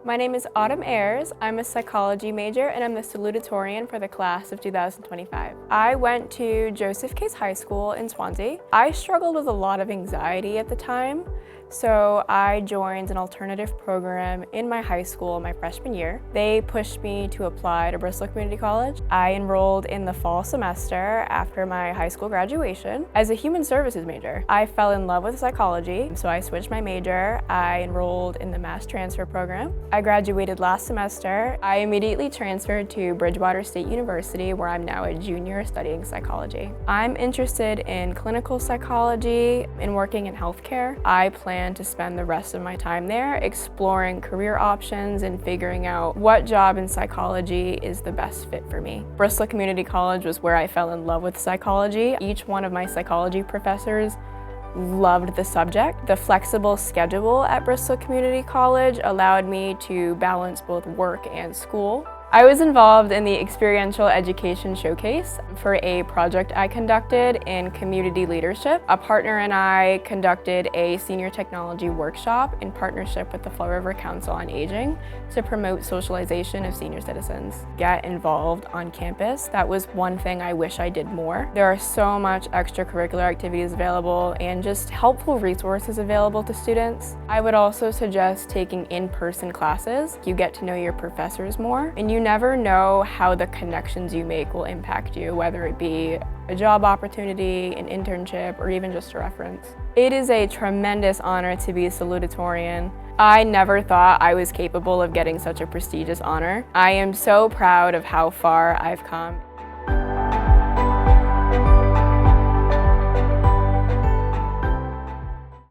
My name is Ayers. I'm a psychology major and I'm the Salutatorian for the class of 2025. I went to Joseph Case High School in Swansea. I struggled with a lot of anxiety at the time, so I joined an alternative program in my high school my freshman year. They pushed me to apply to Bristol Community College. I enrolled in the fall semester after my high school graduation as a human services major. I fell in love with psychology, so I switched my major. I enrolled in the mass transfer program. I graduated last semester. I immediately transferred to Bridgewater State University, where I'm now a junior studying psychology. I'm interested in clinical psychology and working in healthcare. I plan to spend the rest of my time there exploring career options and figuring out what job in psychology is the best fit for me. Bristol Community College was where I fell in love with psychology. Each one of my psychology professors loved the subject. The flexible schedule at Bristol Community College allowed me to balance both work and school. I was involved in the Experiential Education Showcase for a project I conducted in community leadership. A partner and I conducted a senior technology workshop in partnership with the Fall River Council on Aging to promote socialization of senior citizens. Get involved on campus. That was one thing I wish I did more. There are so much extracurricular activities available and just helpful resources available to students. I would also suggest taking in-person classes. You get to know your professors more, and you never know how the connections you make will impact you, whether it be a job opportunity, an internship, or even just a reference. It is a tremendous honor to be a salutatorian. I never thought I was capable of getting such a prestigious honor. I am so proud of how far I've come.